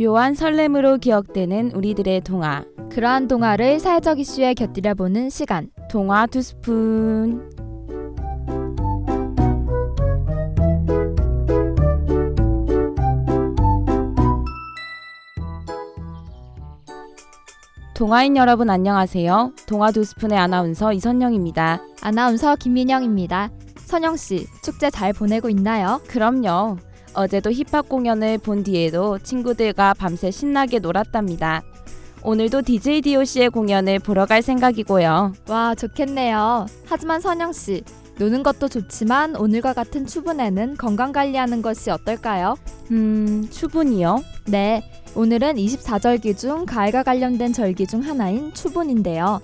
묘한 설렘으로 기억되는 우리들의 동화. 그러한 동화를 사회적 이슈에 곁들여보는 시간. 동화 2스푼. 동화인 여러분 안녕하세요. 동화 2스푼의 아나운서 이선영입니다. 아나운서 김민영입니다. 선영씨, 축제 잘 보내고 있나요? 그럼요. 어제도 힙합 공연을 본 뒤에도 친구들과 밤새 신나게 놀았답니다. 오늘도 DJ DOC의 공연을 보러 갈 생각이고요. 와, 좋겠네요. 하지만 선영씨, 노는 것도 좋지만 오늘과 같은 추분에는 건강관리하는 것이 어떨까요? 추분이요? 네, 오늘은 24절기 중 가을과 관련된 절기 중 하나인 추분인데요.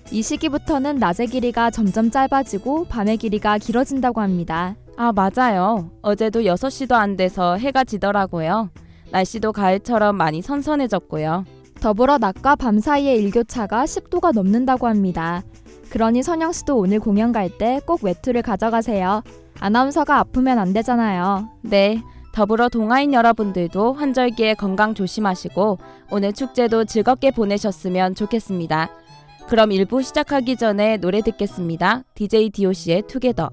이 시기부터는 낮의 길이가 점점 짧아지고 밤의 길이가 길어진다고 합니다. 아, 맞아요. 어제도 6시도 안 돼서 해가 지더라고요. 날씨도 가을처럼 많이 선선해졌고요. 더불어 낮과 밤 사이의 일교차가 10도가 넘는다고 합니다. 그러니 선영씨도 오늘 공연 갈 때 꼭 외투를 가져가세요. 아나운서가 아프면 안 되잖아요. 네, 더불어 동화인 여러분들도 환절기에 건강 조심하시고 오늘 축제도 즐겁게 보내셨으면 좋겠습니다. 그럼 1부 시작하기 전에 노래 듣겠습니다. DJ DOC의 투게더.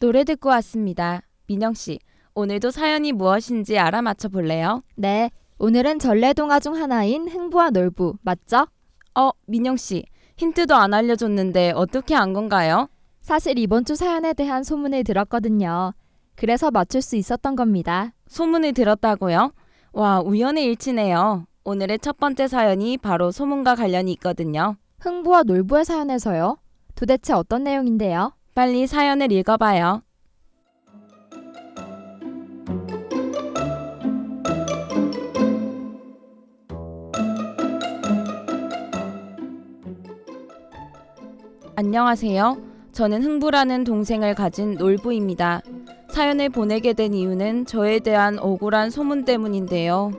노래 듣고 왔습니다. 민영씨, 오늘도 사연이 무엇인지 알아맞혀 볼래요? 네, 오늘은 전래동화 중 하나인 흥부와 놀부, 맞죠? 민영씨, 힌트도 안 알려줬는데 어떻게 안 건가요? 사실 이번 주 사연에 대한 소문을 들었거든요. 그래서 맞출 수 있었던 겁니다. 소문을 들었다고요? 와, 우연의 일치네요. 오늘의 첫 번째 사연이 바로 소문과 관련이 있거든요. 흥부와 놀부의 사연에서요? 도대체 어떤 내용인데요? 빨리 사연을 읽어봐요. 안녕하세요. 저는 흥부라는 동생을 가진 놀부입니다. 사연을 보내게 된 이유는 저에 대한 억울한 소문 때문인데요.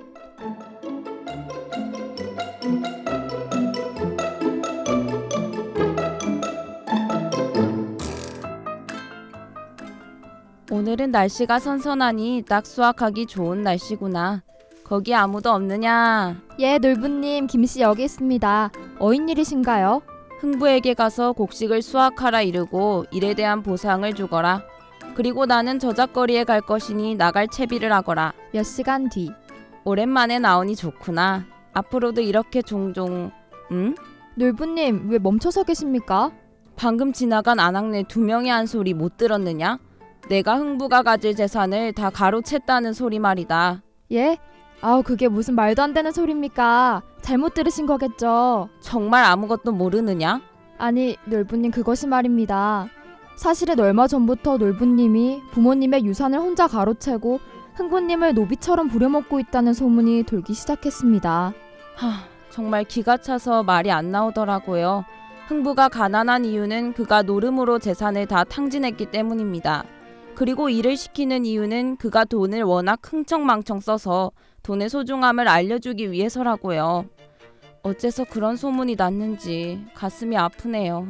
오늘은 날씨가 선선하니 딱 수확하기 좋은 날씨구나. 거기 아무도 없느냐? 예, 놀부님, 김씨 여기 있습니다. 어인 일이신가요? 흥부에게 가서 곡식을 수확하라 이르고 일에 대한 보상을 주거라. 그리고 나는 저작거리에 갈 것이니 나갈 채비를 하거라. 몇 시간 뒤. 오랜만에 나오니 좋구나. 앞으로도 이렇게 종종... 놀부님, 왜 멈춰서 계십니까? 방금 지나간 아낙네 2명이 한 소리 못 들었느냐? 내가 흥부가 가질 재산을 다 가로챘다는 소리 말이다. 예? 아우, 그게 무슨 말도 안 되는 소리입니까? 잘못 들으신 거겠죠? 정말 아무것도 모르느냐? 아니, 놀부님, 그것이 말입니다. 사실은 얼마 전부터 놀부님이 부모님의 유산을 혼자 가로채고 흥부님을 노비처럼 부려먹고 있다는 소문이 돌기 시작했습니다. 정말 기가 차서 말이 안 나오더라고요. 흥부가 가난한 이유는 그가 노름으로 재산을 다 탕진했기 때문입니다. 그리고 일을 시키는 이유는 그가 돈을 워낙 흥청망청 써서 돈의 소중함을 알려주기 위해서라고요. 어째서 그런 소문이 났는지 가슴이 아프네요.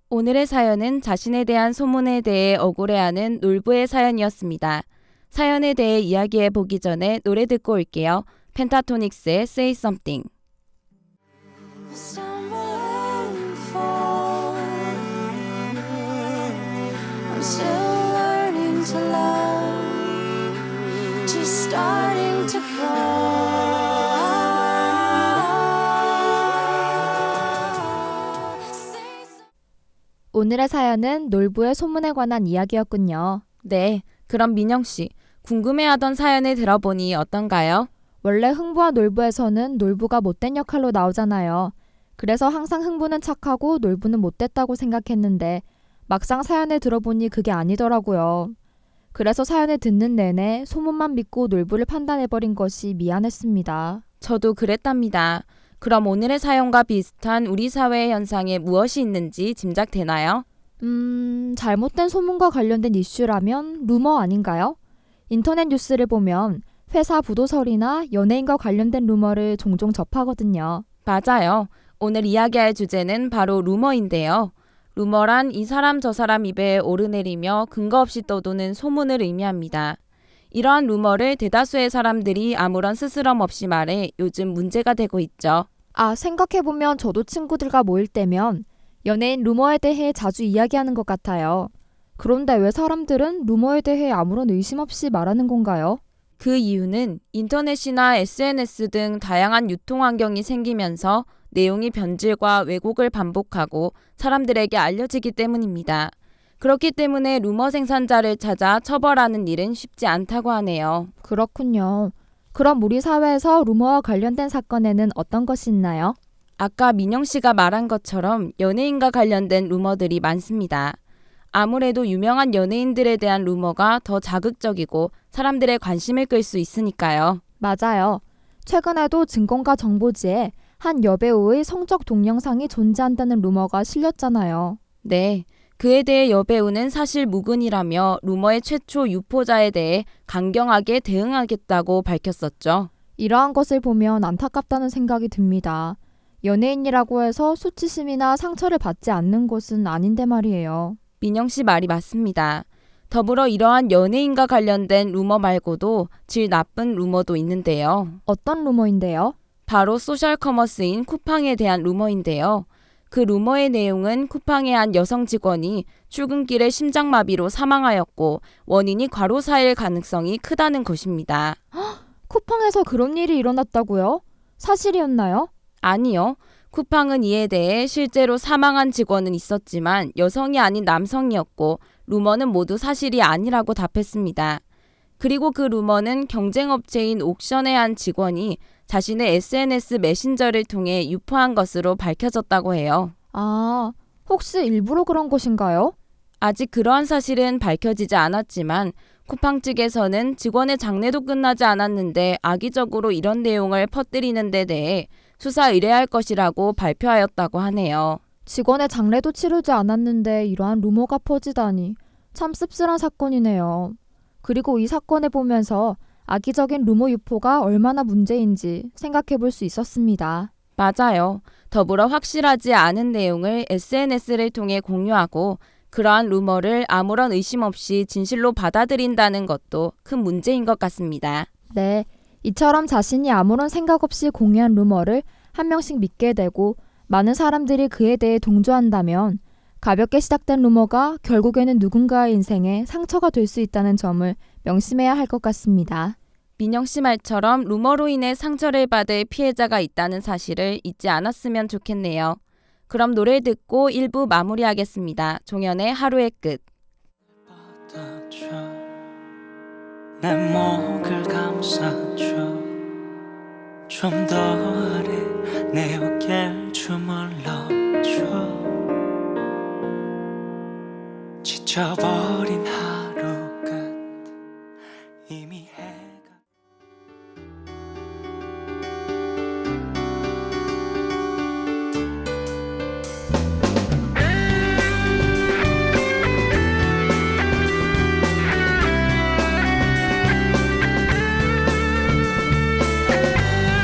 오늘의 사연은 자신에 대한 소문에 대해 억울해하는 놀부의 사연이었습니다. 사연에 대해 이야기해보기 전에 노래 듣고 올게요. 펜타토닉스의 Say Something. I'm still learning to love, just starting to crawl. 오늘의 사연은 놀부의 소문에 관한 이야기였군요. 네, 그럼 민영씨, 궁금해하던 사연을 들어보니 어떤가요? 원래 흥부와 놀부에서는 놀부가 못된 역할로 나오잖아요. 그래서 항상 흥부는 착하고 놀부는 못됐다고 생각했는데 막상 사연을 들어보니 그게 아니더라고요. 그래서 사연을 듣는 내내 소문만 믿고 놀부를 판단해버린 것이 미안했습니다. 저도 그랬답니다. 그럼 오늘의 사연과 비슷한 우리 사회의 현상에 무엇이 있는지 짐작되나요? 잘못된 소문과 관련된 이슈라면 루머 아닌가요? 인터넷 뉴스를 보면 회사 부도설이나 연예인과 관련된 루머를 종종 접하거든요. 맞아요. 오늘 이야기할 주제는 바로 루머인데요. 루머란 이 사람 저 사람 입에 오르내리며 근거 없이 떠도는 소문을 의미합니다. 이러한 루머를 대다수의 사람들이 아무런 스스럼 없이 말해 요즘 문제가 되고 있죠. 생각해보면 저도 친구들과 모일 때면 연예인 루머에 대해 자주 이야기하는 것 같아요. 그런데 왜 사람들은 루머에 대해 아무런 의심 없이 말하는 건가요? 그 이유는 인터넷이나 SNS 등 다양한 유통 환경이 생기면서 내용이 변질과 왜곡을 반복하고 사람들에게 알려지기 때문입니다. 그렇기 때문에 루머 생산자를 찾아 처벌하는 일은 쉽지 않다고 하네요. 그렇군요. 그럼 우리 사회에서 루머와 관련된 사건에는 어떤 것이 있나요? 아까 민영 씨가 말한 것처럼 연예인과 관련된 루머들이 많습니다. 아무래도 유명한 연예인들에 대한 루머가 더 자극적이고 사람들의 관심을 끌 수 있으니까요. 맞아요. 최근에도 증권가 정보지에 한 여배우의 성적 동영상이 존재한다는 루머가 실렸잖아요. 네, 그에 대해 여배우는 사실 무근이라며 루머의 최초 유포자에 대해 강경하게 대응하겠다고 밝혔었죠. 이러한 것을 보면 안타깝다는 생각이 듭니다. 연예인이라고 해서 수치심이나 상처를 받지 않는 것은 아닌데 말이에요. 민영 씨 말이 맞습니다. 더불어 이러한 연예인과 관련된 루머 말고도 질 나쁜 루머도 있는데요. 어떤 루머인데요? 바로 소셜 커머스인 쿠팡에 대한 루머인데요. 그 루머의 내용은 쿠팡의 한 여성 직원이 출근길에 심장마비로 사망하였고 원인이 과로사일 가능성이 크다는 것입니다. 쿠팡에서 그런 일이 일어났다고요? 사실이었나요? 아니요. 쿠팡은 이에 대해 실제로 사망한 직원은 있었지만 여성이 아닌 남성이었고 루머는 모두 사실이 아니라고 답했습니다. 그리고 그 루머는 경쟁업체인 옥션의 한 직원이 자신의 SNS 메신저를 통해 유포한 것으로 밝혀졌다고 해요. 혹시 일부러 그런 것인가요? 아직 그러한 사실은 밝혀지지 않았지만 쿠팡 측에서는 직원의 장례도 끝나지 않았는데 악의적으로 이런 내용을 퍼뜨리는 데 대해 수사 의뢰할 것이라고 발표하였다고 하네요. 직원의 장례도 치르지 않았는데 이러한 루머가 퍼지다니 참 씁쓸한 사건이네요. 그리고 이 사건을 보면서 악의적인 루머 유포가 얼마나 문제인지 생각해 볼 수 있었습니다. 맞아요. 더불어 확실하지 않은 내용을 SNS를 통해 공유하고 그러한 루머를 아무런 의심 없이 진실로 받아들인다는 것도 큰 문제인 것 같습니다. 네, 이처럼 자신이 아무런 생각 없이 공유한 루머를 한 명씩 믿게 되고 많은 사람들이 그에 대해 동조한다면 가볍게 시작된 루머가 결국에는 누군가의 인생에 상처가 될 수 있다는 점을 명심해야 할 것 같습니다. 민영 씨 말처럼 루머로 인해 상처를 받을 피해자가 있다는 사실을 잊지 않았으면 좋겠네요. 그럼 노래 듣고 1부 마무리하겠습니다. 종현의 하루의 끝. 내 목을 감싸줘 좀 더 아래 내 어깨를 주물러줘 지쳐버린 하루 끝 이미 해가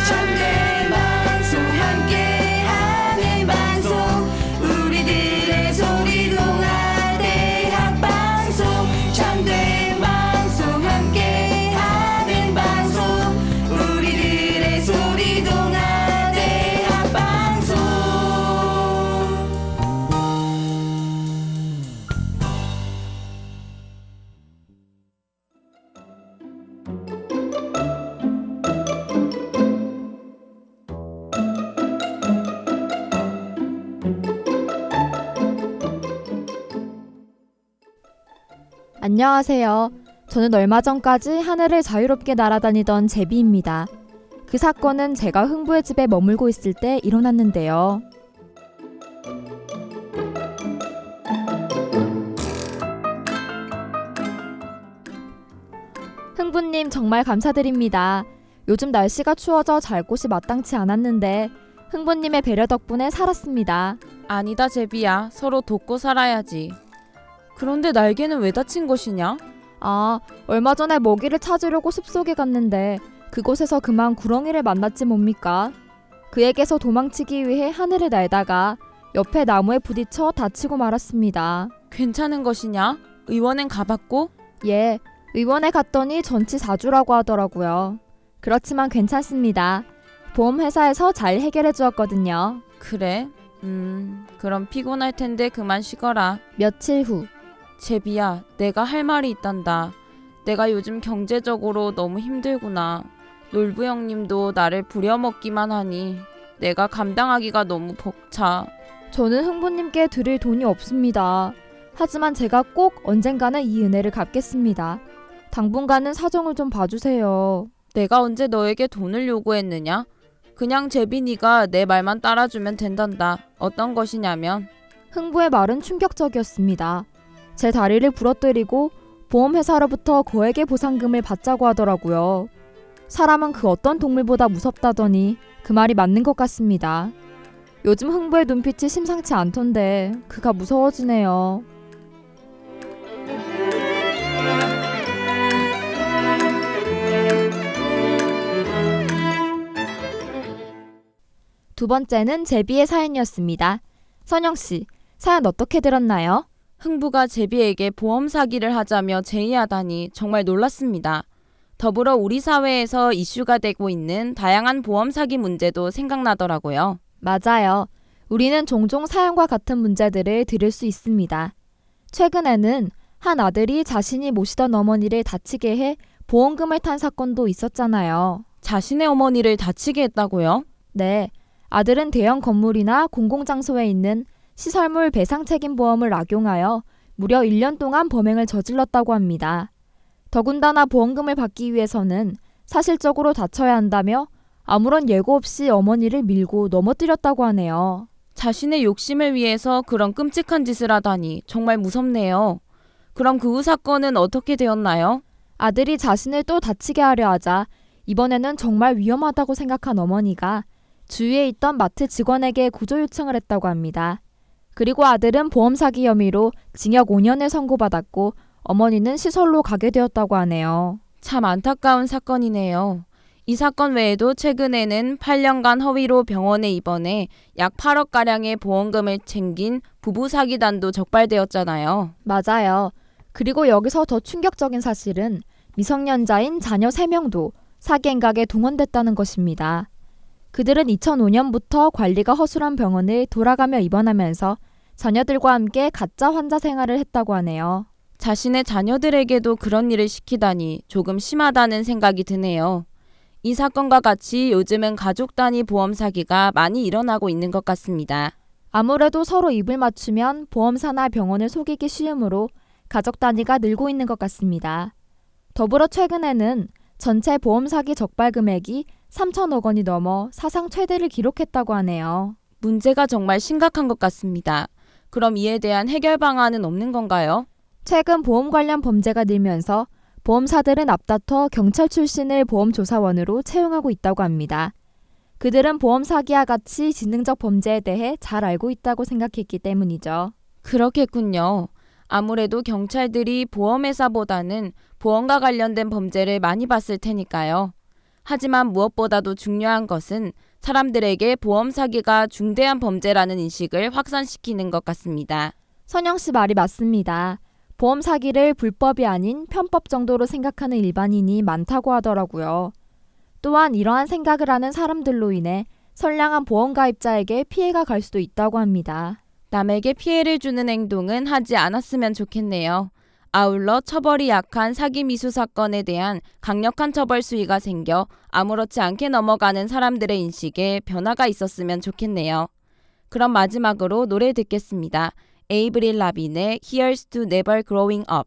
잠들 방송 함께하는 방송 우리들의 소리 동안 대학 방송 잠들 방송 함께하는 방송 우리들의 소리 동안 대학 방송 안녕하세요. 저는 얼마 전까지 하늘을 자유롭게 날아다니던 제비입니다. 그 사건은 제가 흥부의 집에 머물고 있을 때 일어났는데요. 흥부님 정말 감사드립니다. 요즘 날씨가 추워져 잘 곳이 마땅치 않았는데 흥부님의 배려 덕분에 살았습니다. 아니다 제비야. 서로 돕고 살아야지. 그런데 날개는 왜 다친 것이냐? 아, 얼마 전에 먹이를 찾으려고 숲속에 갔는데 그곳에서 그만 구렁이를 만났지 뭡니까? 그에게서 도망치기 위해 하늘을 날다가 옆에 나무에 부딪혀 다치고 말았습니다. 괜찮은 것이냐? 의원엔 가봤고? 예, 의원에 갔더니 전치 4주라고 하더라고요. 그렇지만 괜찮습니다. 보험회사에서 잘 해결해 주었거든요. 그래? 그럼 피곤할 텐데 그만 쉬거라. 며칠 후 제비야, 내가 할 말이 있단다. 내가 요즘 경제적으로 너무 힘들구나. 놀부 형님도 나를 부려먹기만 하니 내가 감당하기가 너무 벅차. 저는 흥부님께 드릴 돈이 없습니다. 하지만 제가 꼭 언젠가는 이 은혜를 갚겠습니다. 당분간은 사정을 좀 봐주세요. 내가 언제 너에게 돈을 요구했느냐? 그냥 제비니가 내 말만 따라주면 된단다. 어떤 것이냐면 흥부의 말은 충격적이었습니다. 제 다리를 부러뜨리고 보험회사로부터 거액의 보상금을 받자고 하더라고요. 사람은 그 어떤 동물보다 무섭다더니 그 말이 맞는 것 같습니다. 요즘 흥부의 눈빛이 심상치 않던데 그가 무서워지네요. 두 번째는 제비의 사연이었습니다. 선영씨, 사연 어떻게 들었나요? 흥부가 제비에게 보험 사기를 하자며 제의하다니 정말 놀랐습니다. 더불어 우리 사회에서 이슈가 되고 있는 다양한 보험 사기 문제도 생각나더라고요. 맞아요. 우리는 종종 사연과 같은 문제들을 들을 수 있습니다. 최근에는 한 아들이 자신이 모시던 어머니를 다치게 해 보험금을 탄 사건도 있었잖아요. 자신의 어머니를 다치게 했다고요? 네, 아들은 대형 건물이나 공공장소에 있는 시설물 배상 책임 보험을 악용하여 무려 1년 동안 범행을 저질렀다고 합니다. 더군다나 보험금을 받기 위해서는 사실적으로 다쳐야 한다며 아무런 예고 없이 어머니를 밀고 넘어뜨렸다고 하네요. 자신의 욕심을 위해서 그런 끔찍한 짓을 하다니 정말 무섭네요. 그럼 그 후 사건은 어떻게 되었나요? 아들이 자신을 또 다치게 하려 하자 이번에는 정말 위험하다고 생각한 어머니가 주위에 있던 마트 직원에게 구조 요청을 했다고 합니다. 그리고 아들은 보험 사기 혐의로 징역 5년을 선고받았고 어머니는 시설로 가게 되었다고 하네요. 참 안타까운 사건이네요. 이 사건 외에도 최근에는 8년간 허위로 병원에 입원해 약 8억가량의 보험금을 챙긴 부부 사기단도 적발되었잖아요. 맞아요. 그리고 여기서 더 충격적인 사실은 미성년자인 자녀 3명도 사기 행각에 동원됐다는 것입니다. 그들은 2005년부터 관리가 허술한 병원을 돌아가며 입원하면서 자녀들과 함께 가짜 환자 생활을 했다고 하네요. 자신의 자녀들에게도 그런 일을 시키다니 조금 심하다는 생각이 드네요. 이 사건과 같이 요즘은 가족 단위 보험 사기가 많이 일어나고 있는 것 같습니다. 아무래도 서로 입을 맞추면 보험사나 병원을 속이기 쉬우므로 가족 단위가 늘고 있는 것 같습니다. 더불어 최근에는 전체 보험 사기 적발 금액이 3천억 원이 넘어 사상 최대를 기록했다고 하네요. 문제가 정말 심각한 것 같습니다. 그럼 이에 대한 해결 방안은 없는 건가요? 최근 보험 관련 범죄가 늘면서 보험사들은 앞다퉈 경찰 출신을 보험조사원으로 채용하고 있다고 합니다. 그들은 보험 사기와 같이 지능적 범죄에 대해 잘 알고 있다고 생각했기 때문이죠. 그렇겠군요. 아무래도 경찰들이 보험회사보다는 보험과 관련된 범죄를 많이 봤을 테니까요. 하지만 무엇보다도 중요한 것은 사람들에게 보험 사기가 중대한 범죄라는 인식을 확산시키는 것 같습니다. 선영 씨 말이 맞습니다. 보험 사기를 불법이 아닌 편법 정도로 생각하는 일반인이 많다고 하더라고요. 또한 이러한 생각을 하는 사람들로 인해 선량한 보험 가입자에게 피해가 갈 수도 있다고 합니다. 남에게 피해를 주는 행동은 하지 않았으면 좋겠네요. 아울러 처벌이 약한 사기 미수 사건에 대한 강력한 처벌 수위가 생겨 아무렇지 않게 넘어가는 사람들의 인식에 변화가 있었으면 좋겠네요. 그럼 마지막으로 노래 듣겠습니다. 에이브릴 라빈의 Here's to Never Growing Up.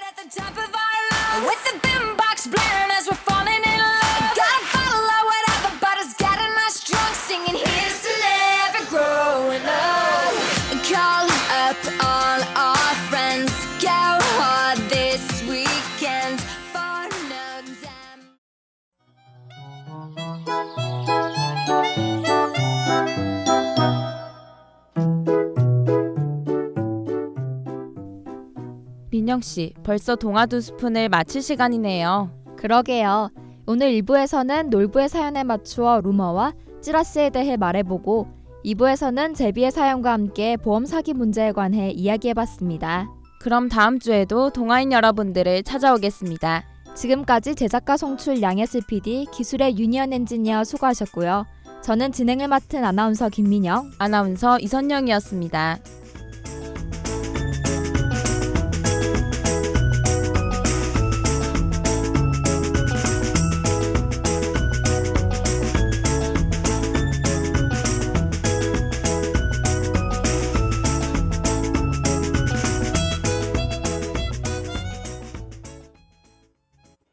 At the top of our lungs, with the boombox blaring as we're falling in love. Got a bottle of whatever, but it's getting us drunk, singing here's to never growing up. Call up all our friends, go hard this weekend. 민영씨, 벌써 동화 2스푼을 마칠 시간이네요. 그러게요. 오늘 1부에서는 놀부의 사연에 맞추어 루머와 찌라스에 대해 말해보고 2부에서는 제비의 사연과 함께 보험 사기 문제에 관해 이야기해봤습니다. 그럼 다음 주에도 동화인 여러분들을 찾아오겠습니다. 지금까지 제작과 송출 양혜슬 PD, 기술의 유니언 엔지니어 수고하셨고요. 저는 진행을 맡은 아나운서 김민영, 아나운서 이선영이었습니다.